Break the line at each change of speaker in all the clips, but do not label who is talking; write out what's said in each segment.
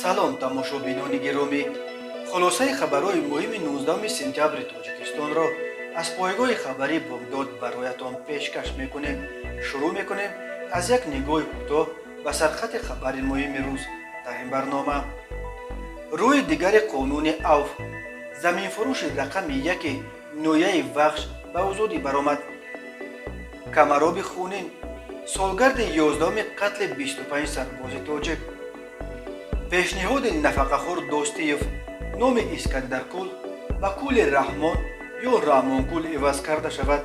салом тамошобинони гиромӣ, хулосаи хабарҳои муҳими 19 сентябри тоҷикистонро аз пойгоҳи хабарии богдод бароятон пешкаш мекунем. Шурӯъ мекунем аз як нигоҳи кӯтоҳ ба сархати хабари муҳими рӯз. Дар ин барнома рӯи дигари қонуни авф, заминфурӯши рақами 1 ноҳияи Вахш ба озодӣ баромад. Камароби хунин, солгарди 11-уми қатли 25 сарбози тоҷик. пешниҳоди нафақахӯр Достиев номи Искандаркул ба Кули Раҳмон ё Раҳмонкул иваз карда шавад.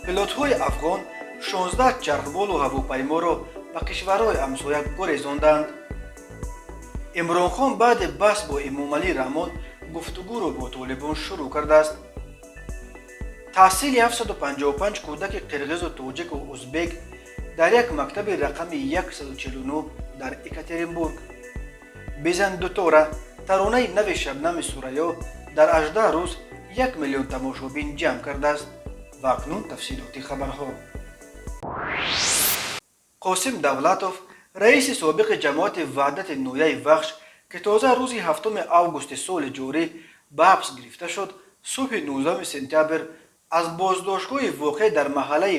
Пилотҳои афғон 16 чархболу ҳавопайморо ба кишварҳои ҳамсоя гурезонданд. Имронхон баъди баҳс бо Эмомалӣ Раҳмон гуфтугӯро бо толибон шурӯъ кардааст. таҳсили 755 кӯдаки қирғизу тоҷику узбек дар як мактаби рақами 149 дар Екатеринбург. Бизан дутора таронаи нави Шабнами Сурайё дар 18 рӯз 1 миллион тамошобин ҷамъ кардааст. Ва акнун тафсилоти хабарҳо. Қосим Давлатов, раиси собиқи ҷамоати ваҳдати ноҳияи Вахш, ки тоза рӯзи 7 августи соли ҷорӣ ба ҳабс гирифта шуд, субҳи 19 сентябр аз боздоштгоҳи воқеъ дар маҳаллаи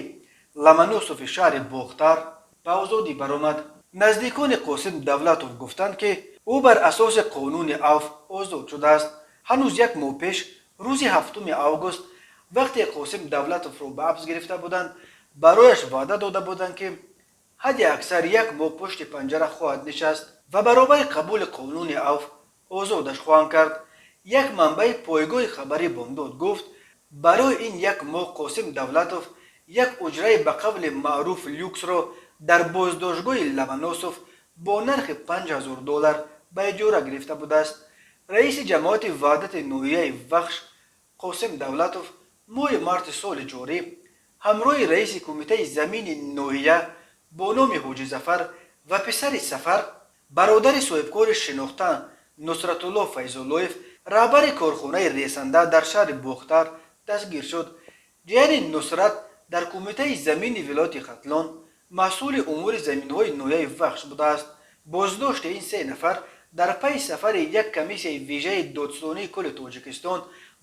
Ламанософи шаҳри Бохтар ба озодӣ баромад. наздикони Қосим Давлатов гуфтанд, ки ӯ бар асоси қонуни авф озод шудааст. ҳанӯз як моҳ пеш рӯзи 7 август вақте Қосим Давлатовро ба ҳабс гирифта буданд, барояш ваъда дода буданд, ки ҳадди аксар як моҳ пушти панҷара хоҳад нишаст ва баробари қабули қонуни авф озодаш хоҳанд кард. як манбаи пойгоҳи хабари Бомдод гуфт, барои ин як моҳ Қосим Давлатов як уҷраи ба қавли маъруф люксро дар боздоштгоҳи Ламаносов бо нархи $5000 ба иҷора гирифта будааст. раиси ҷамоати ваҳдати ноҳияи Вахш Қосим Давлатов моҳи марти соли ҷорӣ ҳамроҳи раиси кумитаи замини ноҳия бо номи Ҳоҷи Зафар ва писари Сафар, бародари соҳибкори шинохта Нусратуллоҳ Файзуллоев, раҳбари корхонаи ресанда дар шаҳри Бохтар дастгир шуд. ҷияни Нусрат дар кумитаи замини вилояти Хатлон масъули умури заминҳои ноҳияи Вахш будааст. боздошти ин се нафар дар пайи сафари як комиссияи вижаи додстонии кули Тоҷикистон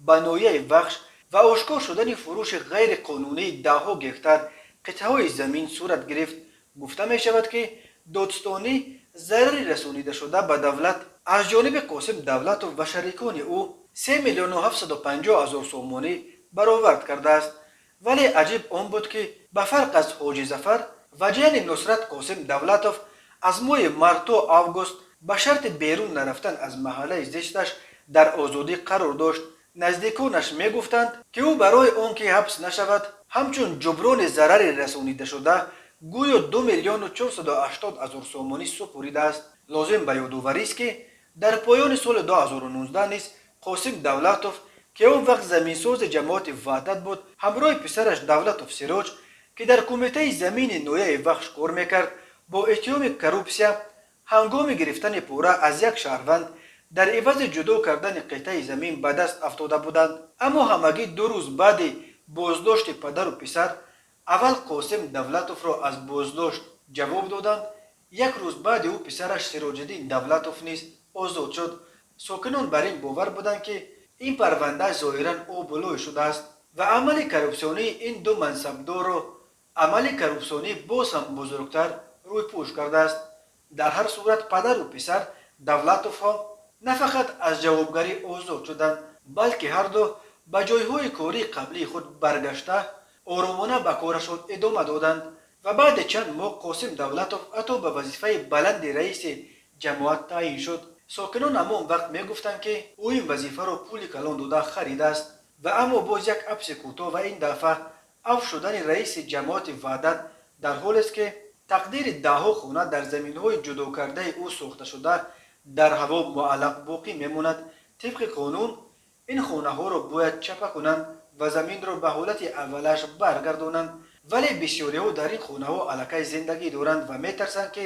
ба ноҳияи Вахш ва ошкор шудани фурӯши ғайриқонунии даҳҳо гектар қитъаҳои замин сурат гирифт. гуфта мешавад, ки додстонӣ зарари расонидашуда ба давлат аз ҷониби Қосим Давлатов ва шарикони ӯ 3 миллион 750 ҳазор сомонӣ баровард кардааст. вале аҷиб он буд, ки ба фарқ аз Ҳоҷи Зафар ва ҷияни Нусрат, Қосим Давлатов аз моҳи март то август ба шарти берун нарафтан аз маҳаллаи зисташ дар озодӣ қарор дошт. наздиконаш мегуфтанд, ки ӯ барои он ки ҳабс нашавад, ҳамчун ҷуброни зарари расонидашуда гӯё 2 миллион 480 ҳазор сомонӣ супуридааст. лозим ба ёдоварист, ки дар поёни соли 2019 низ Қосим Давлатов, ки он вақт заминсози ҷамоати ваҳдат буд, ҳамроҳи писараш Давлатов Сироҷ, ки дар кумитаи замини ноҳияи Вахш кор мекард, бо иттиҳоми коррупсия ҳангоми гирифтани пора аз як шаҳрванд дар ивази ҷудо кардани қитъаи замин ба даст афтода буданд. аммо ҳамагӣ 2 рӯз баъди боздошти падару писар аввал Қосим Давлатовро аз боздошт ҷавоб доданд, як рӯз баъди ӯ писараш Сироҷиддин Давлатов низ озод шуд. сокинон бар ин бовар буданд, ки ин парванда зоҳиран обулӯй шудааст ва амали коррупсионии ин ду мансабдорро амали коррупсионӣ боз ҳам бузургтар рӯйпӯш кардааст. дар ҳар сурат падару писар Давлатовҳо на фақат аз ҷавобгарӣ озод шуданд, балки ҳарду ба ҷойҳои кории қаблии худ баргашта оромона ба корашон идома доданд ва баъди чанд моҳ Қосим Давлатов ҳатто ба вазифаи баланди раиси ҷамоат таъин шуд. сокинон ҳамон вақт мегуфтанд, ки ӯ ин вазифаро пули калон дода харидааст. ва аммо боз як ҳабси кӯтоҳ ва ин дафъа авф шудани раиси ҷамоати ваҳдат дар ҳолест, ки тақдири даҳҳо хона дар заминҳои ҷудокардаи ӯ сохта шуда дар ҳаво муаллақ боқӣ мемонад. тибқи қонун ин хонаҳоро бояд чапа кунанд ва заминро ба ҳолати аввалаш баргардонанд, вале бисёриҳо дар ин хонаҳо аллакай зиндагӣ доранд ва метарсанд, ки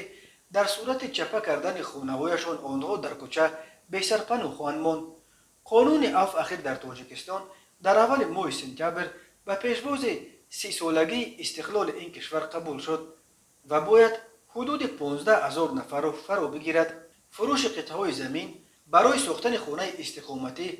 дар сурати чапа кардани хонаҳояшон онҳо дар кӯча бесарпаноҳ хоҳанд монд. қонуни авф ахир дар Тоҷикистон дар аввали моҳи сентябр ба пешвози 30-солагии истиқлоли ин кишвар қабул шуд ва бояд ҳудуди 15 000 нафарро фаро бигирад. فروش قطعه‌های زمین برای ساختن خانه استقامتی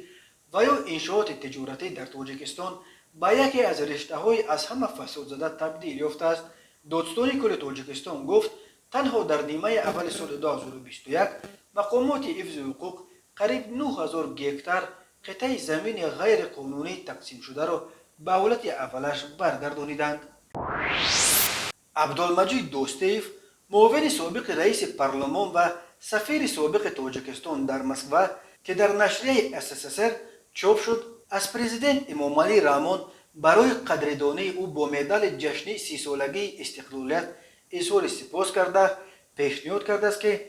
و یا انشاءات تجارتی در تاجیکستان به یکی از رشته‌های از همه فساد زده تبدیل یافته است. دادستان کل تاجیکستان گفت تنها در نیمه اول سال 2021 مقامات حفظ حقوق قریب 9000 گکتار قطعه زمین غیر قانونی تقسیم شده را به حالت اولش برگردانیدند. عبدالمجید دوستیف، معاون سابق رئیس پارلمان و سفیر سابق تاجیکستان در مسکو که در نشریه SSSR چاپ شد، از پرزیدنت امامعلی رحمان برای قدردانی او با مدال جشنی 30 سالگی استقلالیت اظهار سپاس کرده پیشنهاد کرده است که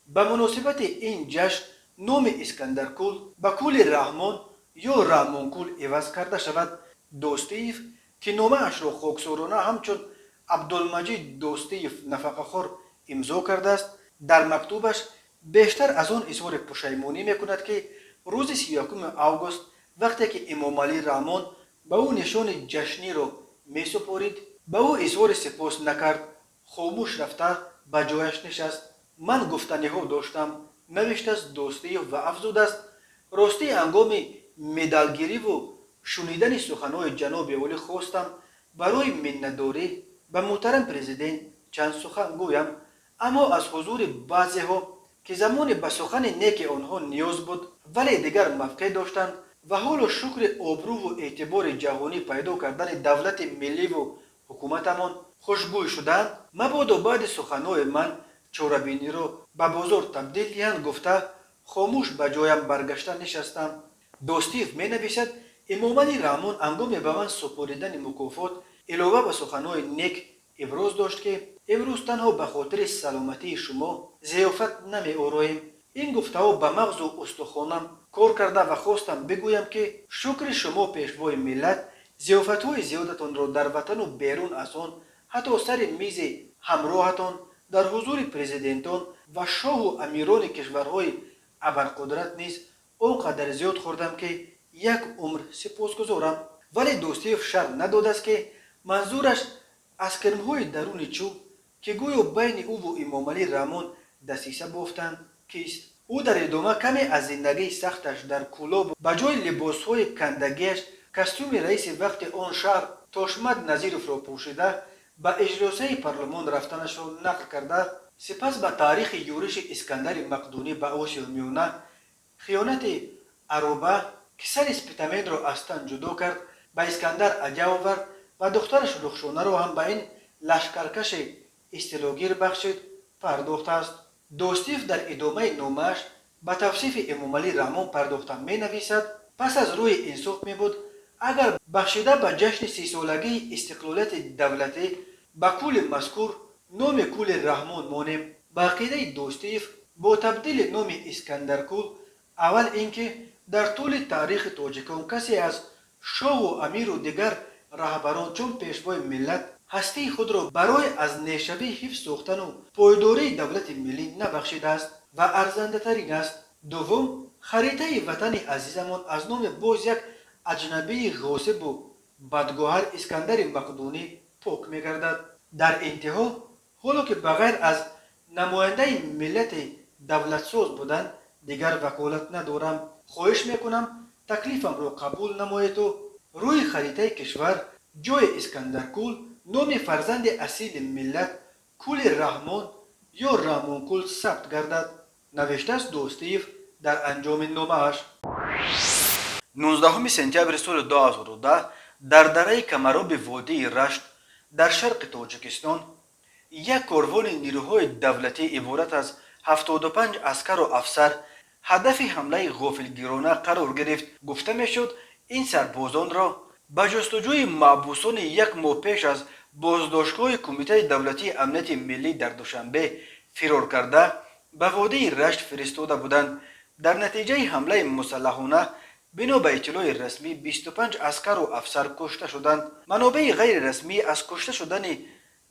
به مناسبت این جشن نام اسکندرکول به کول رحمان یا رحمانکول عوض کرده شود. دوستیف که نامه اش را خاکسارانه همچون عبدالمجید دوستیف نفقه‌خوار امضا کرده است، در مکتوبش بیشتر از آن اظهار پشیمانی میکند که روز 31 آگوست وقتی که امامعلی رحمان به او نشان جشنی را میسپارید به او اظهار سپاس نکرد، خاموش رفته به جایش نشست. من گفتنی ها داشتم، نوشته است دوستیف و افزود است راستی هنگام مدالگیری و شنیدن سخنهای جناب عالی خواستم برای منتداری به محترم پرزیدنت چند سخن گویم، اما از حضور بعضی ها که زمان به سخن نیک آنها نیاز بود ولی دیگر موقع داشتند و حال و شکر آبرو و اعتبار جهانی پیدا کردن دولت ملی و حکومتمان خوشگوی شدند، مبادا بعد سخنهای من چاره‌بینی را به بازار تبدیل دهند گفته خاموش به جایم برگشته نشستم. دوستیف می نویسد امامعلی رحمان هنگام به من سپردن مکافات علاوه به سخنهای نیک ابراز داشت که امروز تنها به خاطر سلامتی شما ضیافت نمی آراییم. این گفته ها به مغز و استخوانم کار کرده و خواستم بگویم که شکر شما پیشوای ملت ضیافت های زیادتان را در وطن و بیرون از آن حتی سر میز همراهتان در حضور پرزیدنتان و شاه و امیران کشورهای ابرقدرت نیز آنقدر زیاد خوردم که یک عمر سپاسگزارم. ولی دوستیف شرح نداد است که منظورش از کرمهای درون چوب که گویا بین او و امامعلی رحمان دسیسه بافتند کیست. او در ادامه کمی از زندگی سختش در کلاب به جای لباسهای کندگیش کاستوم رئیس وقت آن شهر تاشمت نظیرف را پوشیده به اجلاسه پارلمان رفتنش را نقل کرده، سپس به تاریخ یورش اسکندر مقدونی به آسیا میانه، خیانت عروبه که سر اسپیتامین را از تن جدا کرد به اسکندر عجه آورد و دخترش رخشانه را هم به این لشکرکش اصطلاحگیر بخشید پرداخته است. دوستیف در ادامه نامه‌اش به توصیف امامعلی رحمان پرداخته می نویسد پس از روی انصاف می بود اگر بخشیده به جشن 30 سالگی استقلالیت دولتی به کول مذکور نام کول رحمان مانیم. به عقیده دوستیف با تبدیل نام اسکندرکول اول اینکه در طول تاریخ تاجیکان کسی از شاه و امیر و دیگر رهبران چون پیشوای ملت هستی خود را برای از نیشوی حفظ ساختن و پایداری دولت ملی نبخشیده است و ارزنده ترین است. دوم، خریطه وطن عزیزمان از نام باز یک اجنبی غاصب و بدگوهر اسکندر مقدونی پاک می‌گردد. در انتها حالا که بغیر از نماینده ملت دولت ساز بودن دیگر وکالت ندارم، خواهش میکنم تکلیفم را قبول نمایید و روی خریطه کشور جای اسکندرکول نام فرزند اصیل ملت کول رحمان یا رحمانکول ثبت گردد. نوشته است دوستیف در انجام نامه‌اش. 19 سپتامبر سال 2010 در دره کمراب وادی رشت در شرق تاجیکستان یک کاروان نیروهای دولتی عبارت از 75 عسکر و افسر هدف حمله غافلگیرانه قرار گرفت. گفته میشد این سربازان را به جستجوی محبوسان یک ماه پیش از بازداشتگاه کمیته دولتی امنیت ملی در دوشنبه فرار کرده به وادی رشت فرستاده بودند. در نتیجه حمله مسلحانه بنا به اطلاع رسمی 25 عسکر و افسر کشته شدند. منابع غیر رسمی از کشته شدن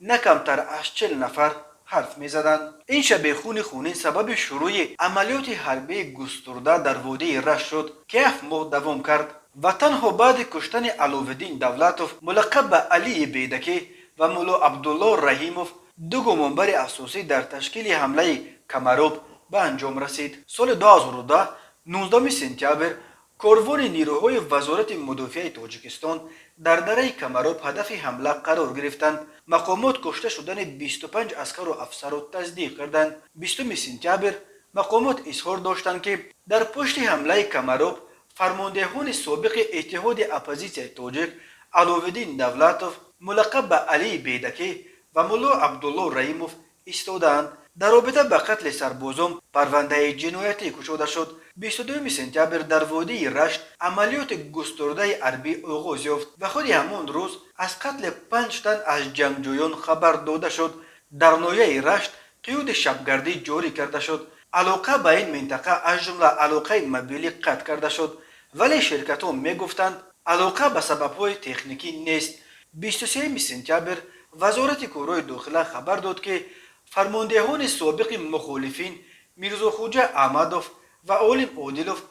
نه کمتر از 40 نفر حرف می زدند. این شبیخون خونین سبب شروع عملیات حربی گسترده در وادی رشت شد که 7 ماه دوام کرد و تنها بعد کشتن علاوالدین دولتوف ملقب به علی بیدکی و مولا عبدالله رحیموف دو گمانبر اساسی در تشکیل حمله کمراب به انجام رسید. سال 2010 19 سپتامبر کاروان نیروهای وزارت مدافع تاجیکستان در دره کمراب هدف حمله قرار گرفتند. مقامات کشته شدن 25 عسکر و افسر را تصدیق کردند. 20 سپتامبر مقامات اظهار داشتند که در پشت حمله کمراب فرماندهان سابق اتحاد اپوزیسیون تاجیک علاوالدین دولتوف ملقب به علی بیدکی و ملا عبدالله رحیموف ایستادند. در رابطه با قتل سربازان پرونده جنایتی گشوده شد. 22 سپتامبر در وادی رشت عملیات گسترده حربی آغاز یافت و خود همان روز از قتل 5 تن از جنگجویان خبر داده شد. در ناحیه رشت قیود شبگردی جاری کرده شد. علاقه به این منطقه از جمله علاقه مبیلی قطع کرده شد، ولی شرکت ها می گفتند علاقه به سبب های تکنیکی نیست. 23 سپتامبر وزارت کارهای داخله خبر داد که فرماندهان سابق مخالفین میرزا خوجه احمدوف و عالم عادلوف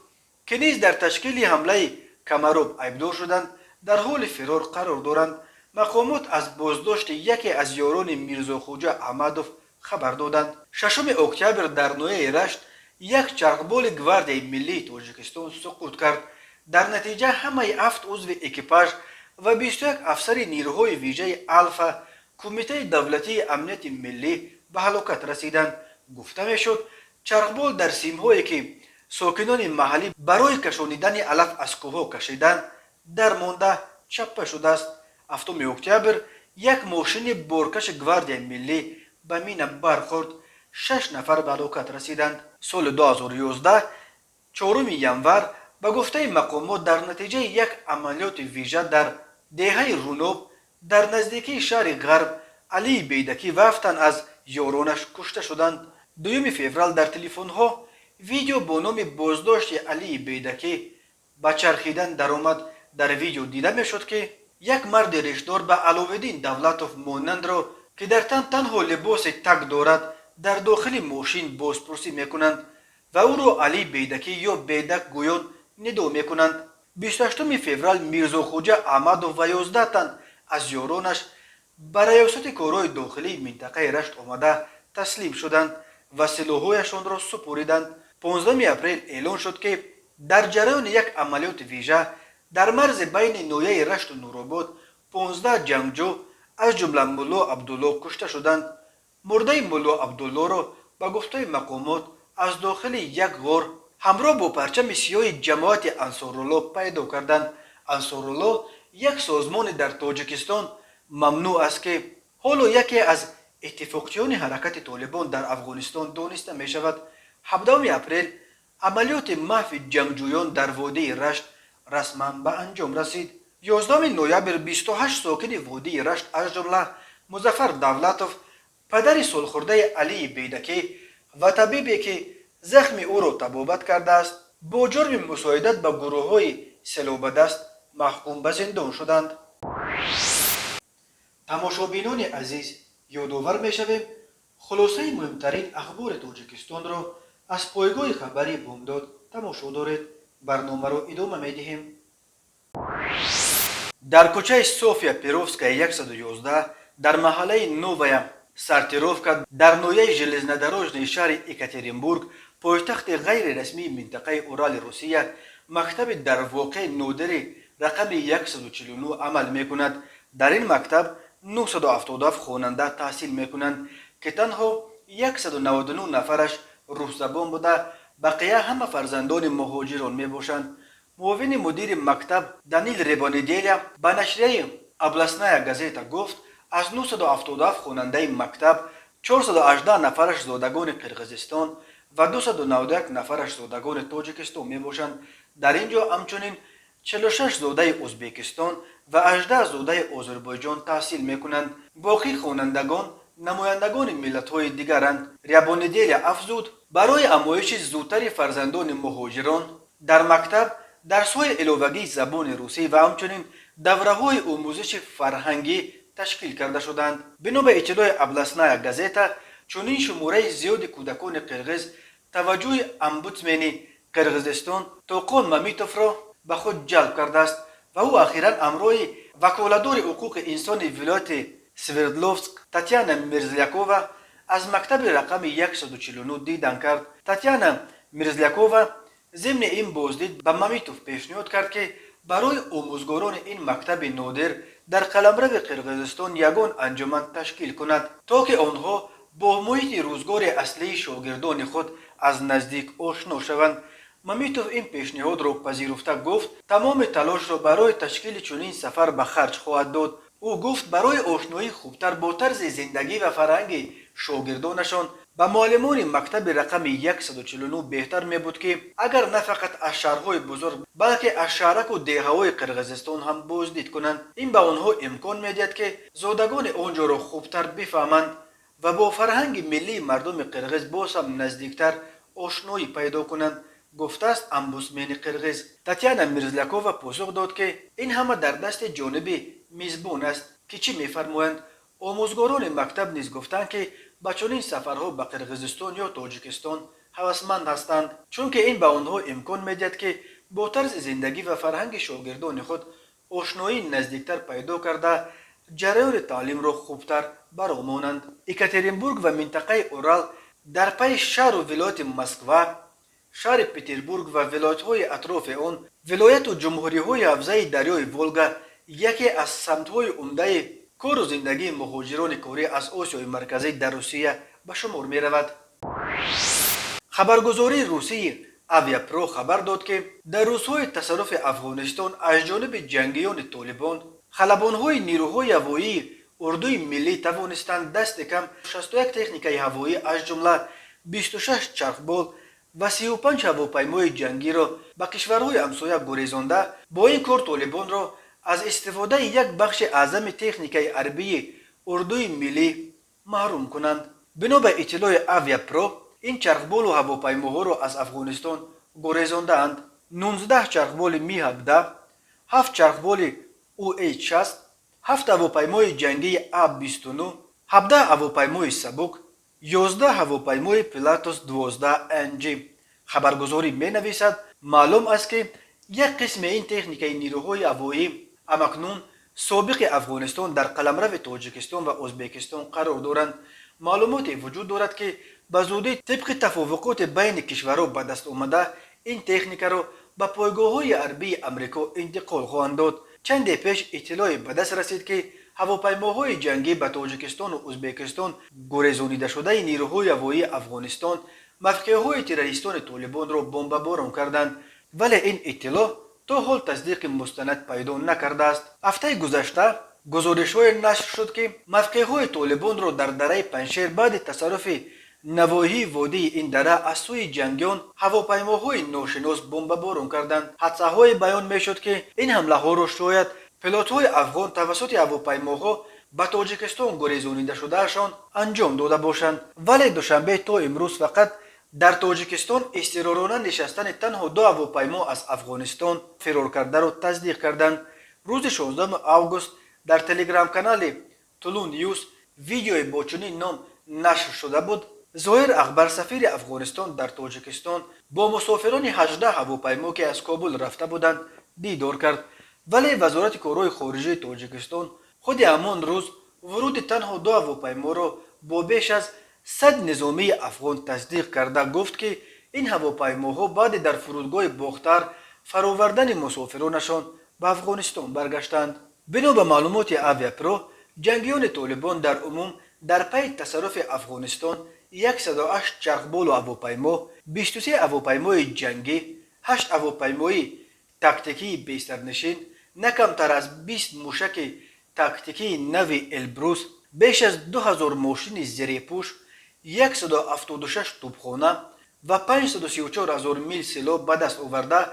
که نیز در تشکیل حمله کمراب ایبدار شدند در حال فرار قرار دارند. مقامات از بازداشت یکی از یاران میرزا خوجه احمدوف خبر دادند. 6 اکتبر در ناحیه رشت یک چرخبال گواردی ملی تاجیکستان سقوط کرد. در نتیجه همه 7 عضو اکیپاژ و 21 افسر نیروهای ویژه الفا کمیته دولتی امنیت ملی به هلاکت رسیدند. گفته میشد چرخبال در سیمهایی که ساکنان محلی برای کشانیدن علف از کوه کشیدند در مانده چپه شده است. 7 اکتبر یک ماشین بارکش گواردی ملی به مینه برخورد. 6 نفر به هلاکت رسیدند. سال 2011 4 ینور به گفته مقامات در نتیجه یک عملیات ویژه در دهه رونوب در نزدیکی شهر غرب علی بیدکی و 7 تن از یارانش کشته شدند. 2 فوریه در تلفن ها ویدیو با نام بازداشت علی بیدکی به چرخیدن درآمد. در ویدیو دیده می شد که یک مرد ریشدار به علاوالدین دولتوف مانند را که در تن تنها لباس تک دارد در داخل ماشین بازپرسی می کنند و او را علی بیدکی یا بیدک گویان ندا می کنند. 28 فوریه میرزا خوجه احمدوف و 11 تن از یارانش به ریاست کارهای داخلی منطقه رشت آمده تسلیم شدند و سلاحهایشان را سپاریدند. 15 اپریل اعلان شد که در جریان یک عملیات ویژه در مرز بین ناحیه رشت و نورآباد 15 جنگجو از جمله ملا عبدالله کشته شدند. مرده ملا عبدالله را به گفته مقامات از داخل یک غار همراه با پرچم سیاه جماعت انصارالله پیدا کردند. انصارالله یک سازمان در تاجیکستان ممنوع است که حالا یکی از اتفاقچیان حرکت طالبان در افغانستان دانسته می شود. 17 اپریل عملیات محو جنگجویان در وادی رشت رسما به انجام رسید. 11 نوامبر 28 ساکن وادی رشت از جمله مظفر دولتوف پدر سالخورده علی بیدکی و طبیبی که زخم او را طبابت کرده است با جرم مساعدت به گروه های سلاح به دست محکوم به زندان شدند. تماشابینان عزیز، یادآور می شویم خلاصه مهمترین اخبار تاجیکستان را از پایگاه خبری بامداد تماشا دارید. برنامه را ادامه می دهیم. در کوچه صوفیا پیروفسکا 111 در محله نووایا سرتیروفکا در ناحیه ژلزنودروژنی شهر اکاترینبورگ پایتخت غیر رسمی منطقه اورال روسیه مکتب در واقع نودری رقم 149 عمل می کند. در این مکتب 977 خواننده تحصیل می کنند که تنها 199 نفرش روس زبان بوده، بقیه همه فرزندان مهاجران می باشند. معاون مدیر مکتب دانیل ریبانیدیلیا به نشریه ابلاسنایا گازета گفت از 977 خواننده مکتب 418 نفرش زادگان قرقیزستان و 291 نفرش زادگان تاجیکستان می باشند. در اینجا همچنین 46 زاده ازبکستان و 18 زاده آذربایجان تحصیل می کنند. باقی خوانندگان نمایندگان ملت‌های دیگرند. ریبانیدیلیا افزود برای امایش زودتر فرزندان مهاجران در مکتب درس‌های علاوگی زبان روسی و همچنین دوره‌های آموزش فرهنگی تشکیل کرده شدند. بنا به اطلاع ابلاسنایا گازeta چنین شماره زیاد کودکان قرقیز توجه امبودسمن قرقیزستان توقان مامیتوف را به خود جلب کرده است و او اخیراً همراه وکالتدار حقوق انسان ولایت سوردلوفسک تاتیانا میرزلیاکووا از مکتب رقم 149 دیدن کرد. تاتیانا میرزلیاکووا ضمن این بازدید به مامیتوف پیشنهاد کرد که برای آموزگاران این مکتب نادر در قلمرو قرقیزستان یگان انجمن تشکیل کند تا که آنها با محیط روزگار اصلی شاگردان خود از نزدیک آشنا شوند. مامیتوف این پیشنهاد را پذیرفته گفت تمام تلاش را برای تشکیل چنین سفر به خرج خواهد داد. او گفت برای آشنایی خوبتر با طرز زندگی و فرهنگ شاگردانشان به معلمان مکتب رقم 149 بهتر می بود که اگر نه فقط از شهرهای بزرگ بلکه از شهرک و دههای قرقیزستان هم بازدید کنند. این به آنها امکان میدهد که زادگان آنجا را خوبتر بفهمند و با فرهنگ ملی مردم قرقیز باز هم نزدیکتر آشنایی پیدا کنند، گفته است امبوسمن قرقیز. تاتیانا میرزلیاکووا پاسخ داد که این همه در دست جانب میزبان است که چی میفرمایند. آموزگاران مکتب نیز گفتند که به چنین سفرها به قرقیزستان یا تاجیکستان هوسمند هستند چون که این به آنها امکان میدهد که با طرز زندگی و فرهنگ شاگردان خود آشنایی نزدیکتر پیدا کرده جریان تعلیم را خوبتر برآمونند. اکاترینبورگ و منطقه اورال در پی شهر و ولایت مسکو، شهر پتربورگ و ولایت‌های اطراف آن، ولایت و جمهوری‌های حوزه دریای ولگا یکی از سمت‌های عمده کار و زندگی مهاجران کاری از آسیای مرکزی در روسیه به شمار می‌رود. خبرگزاری روسی آویاپرو خبر داد که در روزهای تصرف افغانستان از جانب جنگیان طالبان خلبان‌های نیروهای هوایی اردوی ملی توانستند دست کم 61 تکنیکای هوایی از جمله 26 چرخبال و 35 هواپیمای جنگی را به کشورهای همسایه گریزانده. با این کار طالبان را از استفاده یک بخش اعظم تکنیکای حربی اردوی ملی محروم کنند. بنا به اطلاع آویاپرو این چرخبال و هواپیماها را از افغانستان گریزانده اند. 19 چرخبال می 17، 7 چرخبال OH-60، 7 هواپیمای جنگی AB-29، 17 هواپیمای سبک، 11 هواپیمای پیلاتوس 12 NG. خبرگزاری می نویسد معلوم است که یک قسم این تکنیکای نیروهای هوایی همکنون سابق افغانستان در قلمرو تاجیکستان و ازبکستان قرار دارند. معلومات وجود دارد که به زودی طبق تفاوقات بین کشورها به دست آمده این تکنیک را به پایگاه‌های حربی امریکا انتقال خواهند داد. چند پیش اطلاعی به دست رسید که هواپیماهای جنگی به تاجیکستان و ازبکستان گریزانیده شده نیروهای هوایی افغانستان مفکرهای تروریستان طالبان را بمباران کردند، ولی این اطلاع تا حال تصدیق مستند پیدا نکرده است. هفته گذشته گزارش‌های نشر شد که مفکرهای طالبان را در دره پنشیر بعد تصرف نواحی وادی این دره از سوی جنگیان هواپیماهای ناشناس بمباران کردند. حدس‌های بیان می‌شد که این حمله‌ها را شاید پیلوت‌های افغان توسط هواپیماها به تاجیکستان گریزانیده شدهشان انجام داده باشند، ولی دوشنبه تا امروز فقط در تاجیکستان اضطرارانه نشستن تنها 2 هواپیما از افغانستان فرار کرده را تصدیق کردند. روز 16 آگوست در تلگرام کانال طلوع نیوز ویدیوی با چنین نام نشر شده بود. ظاهر اخبر سفیر افغانستان در تاجیکستان با مسافران 18 هواپیما که از کابل رفته بودند دیدار کرد، ولی وزارت کارهای خارجه تاجیکستان خود همان روز ورود تنها 2 هواپیما را با بیش از 100 نظامی افغان تصدیق کرده گفت که این هواپیماها بعد در فرودگاه باختر فراوردن مسافرانشان به افغانستان برگشتند. بنا به معلومات آویاپرو جنگیان طالبان در عموم در پی تصرف افغانستان 108 چرخبال و هواپیما، 23 هواپیمای جنگی، 8 هواپیمای تاکتیکی بسترنشین، نه کمتر از 20 موشک تاکتیکی نو البروس، بیش از 2000 ماشین زیرپوش، 176 توپخانه و 534,000 میل سلاح به دست آورده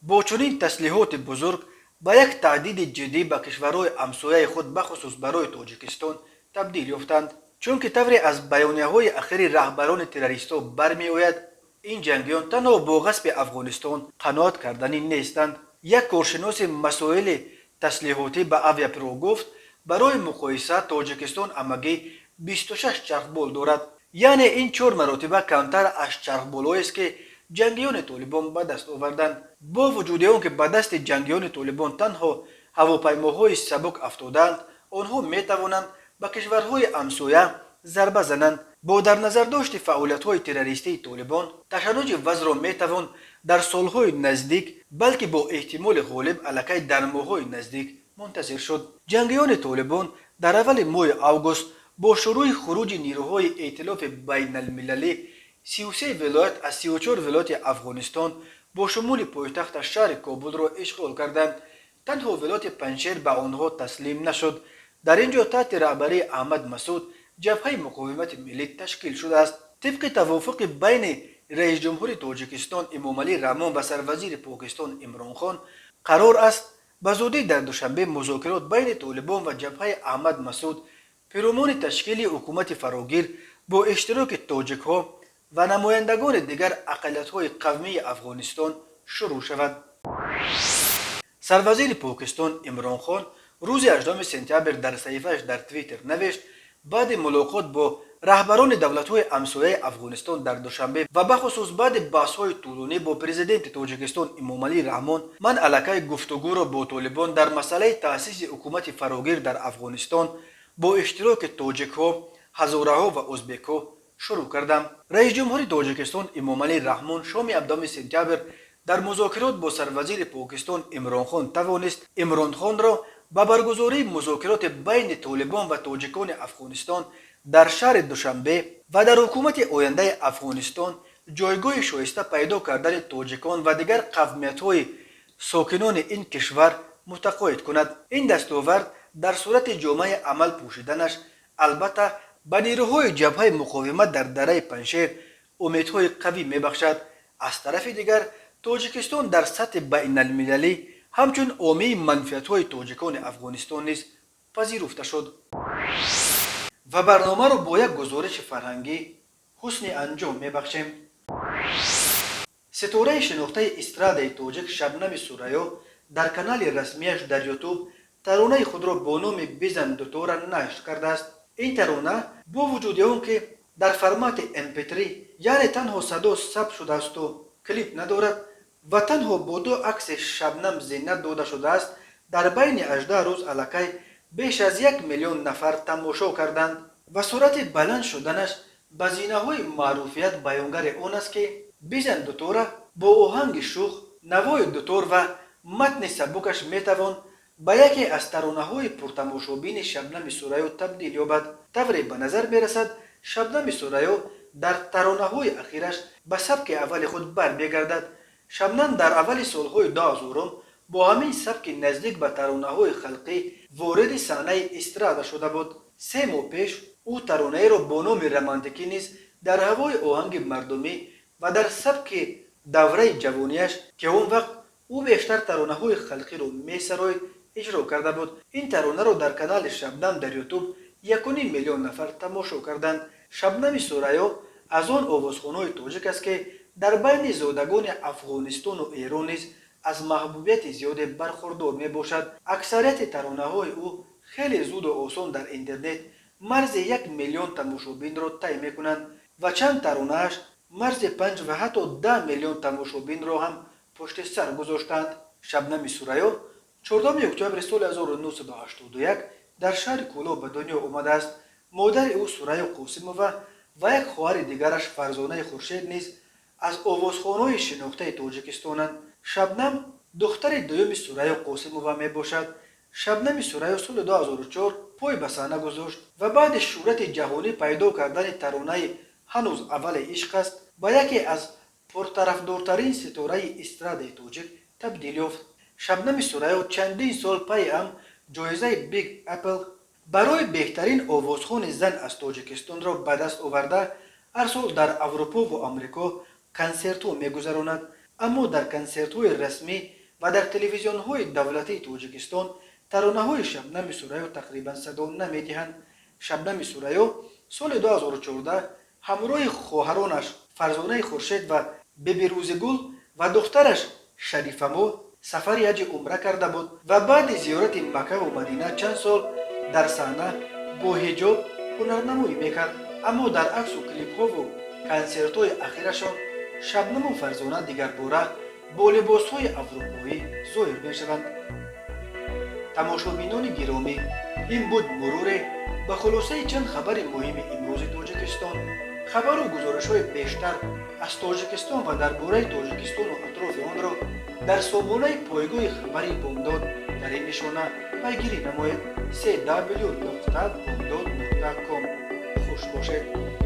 با چنین تسلیحات بزرگ با یک تهدید جدی به کشورهای همسایه خود بخصوص برای تاجیکستان تبدیل یافتند. چون که طوری از بیانیه‌های اخیر رهبران تروریستا برمی‌آید این جنگیان تنها با غصب افغانستان قناعت کردنی نیستند. یک کارشناس مسائل تسلیحاتی به آویاپرو گفت برای مقایسه تاجیکستان همگی 26 چرخبال دارد، یعنی این 4 مرتبه کمتر از چرخبال‌هایی است که جنگیان طالبان به دست آوردند. با وجود آنکه به دست جنگیان طالبان تنها هواپیماهای سبک افتادند، آنها می‌توانند به کشورهای همسایه ضربه زنند. با در نظر داشت فعالیت‌های تروریستی طالبان تشنج وضع را میتوان در سالهای نزدیک بلکه با احتمال غالب علاقه در ماه‌های نزدیک منتظر شد. جنگیان طالبان در اول ماه آگوست با شروع خروج نیروهای ائتلاف بین المللی 33 ولایت از 34 ولایت افغانستان با شمول پایتخت شهر کابل را اشغال کردند. تنها ولایت پنجشیر به آنها تسلیم نشد. در اینجا تحت رهبری احمد مسعود جبهه مقاومت ملی تشکیل شده است. طبق توافق بین رئیس جمهور تاجیکستان امامعلی رحمان و سروزیر پاکستان عمران خان قرار است به زودی در دوشنبه مذاکرات بین طالبان و جبهه احمد مسعود پیروان تشکیل حکومت فراگیر با اشتراک تاجیک‌ها و نمایندگان دیگر اقلیت‌های قومی افغانستان شروع شود. سروزیر پاکستان عمران خان روز 18 سپتامبر در صحیفه‌اش در توییتر نوشت بعد ملاقات با رهبران دولت‌های همسایه افغانستان در دوشنبه و بخصوص بعد بحث‌های طولانی با پرزیدنت تاجیکستان امامعلی رحمان من علاقه گفتگو را با طالبان در مسئله تأسیس حکومت فراگیر در افغانستان با اشتراک تاجیک‌ها، هزاره‌ها و ازبک‌ها شروع کردم. رئیس جمهور تاجیکستان امامعلی رحمان شام 17 سپتامبر در مذاکرات با سروزیر پاکستان عمران خان توانست عمران خان را به برگزاری مذاکرات بین طالبان و تاجیکان افغانستان در شهر دوشنبه و در حکومت آینده افغانستان جایگاه شایسته پیدا کردن تاجیکان و دیگر قومیت‌های ساکنان این کشور متقاعد کند. این دستاورد در صورت جامعه عمل پوشیدنش البته به نیروهای جبهه مقاومت در دره پنجشیر امیدهای قوی میبخشد. از طرف دیگر تاجیکستان در سطح بین المللی همچون حامی منفعت‌های تاجیکان افغانستان نیز پذیرفته شد. و برنامه را با یک گزارش فرهنگی حسن انجام میبخشیم. ستاره شناخته استرادای تاجیک شبنم سوریا در کانال رسمیش در یوتیوب ترانه خود را با نام بزن دوتا را نشر کرده است. این ترانه با وجود آنکه در فرمت MP3 یعنی تنها صدا ثبت شده است و کلیپ ندارد و تنها با دو عکس شبنم زینت داده شده است، در بین 18 روز علاقه بیش از 1 میلیون نفر تماشا کردند و سرعت بلند شدنش به زینه‌های معروفیت بیانگر آن است که بزن دوتا را با آهنگ شوخ، نوای دوتار و متن سبکش میتوان به یکی از ترانه‌های پرتماشابین شبنم سوریا تبدیل یابد. طوری به نظر میرسد شبنم سوریا در ترانه‌های اخیرش به سبک اول خود برمیگردد. شبنم در اول سالهای 2000 با همین سبک نزدیک به ترانه‌های خلقی وارد صحنه استراده شده بود. 3 ماه پیش او ترانه را با نام رمانتیکی نیز در هوای آهنگ مردمی و در سبک دوره جوانیش که اون وقت او بیشتر ترانه‌های خلقی را میسراید اجرا کرده بود. این ترانه را در کانال شبنم در یوتیوب 1.5 میلیون نفر تماشا کردند. شبنم سوریا از آن آوازخوان‌های تاجیک است که در بین زادگان افغانستان و ایران نیز از محبوبیت زیاد برخوردار می باشد. اکثریت ترانه‌های او خیلی زود و آسان در اینترنت مرز 1 میلیون تماشابین را طی می کنند و چند ترانه‌اش مرز 5 و حتی 10 میلیون تماشابین را هم پشت سر گذاشتند. شبنم سوریا 14 اکتبر سال 1981 در شهر کولا به دنیا آمده است. مادر او سوریا قاسمووا و یک خواهر دیگرش فرزانه خورشید نیز از آوازخوان‌های شناخته تاجیکستانند. شبنم دختر دوم سوریا قاسمووا می باشد. شبنم سوریا سال 2004 پای به صحنه گذاشت و بعد شهرت جهانی پیدا کردن ترانه هنوز اول عشق است به یکی از پرطرفدارترین ستاره استرادای تاجیک تبدیل یافت. شبنم سوریا چندین سال پی هم جایزه بیگ اپل برای بهترین آوازخوان زن از تاجیکستان را به دست آورده هر سال در اروپا و آمریکا کنسرت‌ها می‌گذراند، اما در کنسرت‌های رسمی و در تلویزیون‌های دولتی تاجیکستان ترانه‌های شبنم سوریا تقریبا صدا نمی‌دهند. شبنم سوریا سال 2014 همراه خواهرانش فرزانه خورشید و بیبی روزگل و دخترش شریفمو سفر حج عمره کرده بود و بعد زیارت مکه و مدینه چند سال در صحنه با حجاب هنرنمایی میکرد. اما در عکس و کلیپ ها و کنسرت های اخیرشان شبنم و فرزانه دیگر باره با لباس های اروپایی ظاهر میشوند. تماشابینان گرامی، این بود مرور به خلاصه چند خبر مهم امروز تاجیکستان. خبر و گزارش های بیشتر از تاجیکستان و درباره تاجیکستان و اطراف آن را در سامانه پایگاه خبری بامداد در این نشانه پیگیری نمایید. www.bamdad.com. خوش باشید.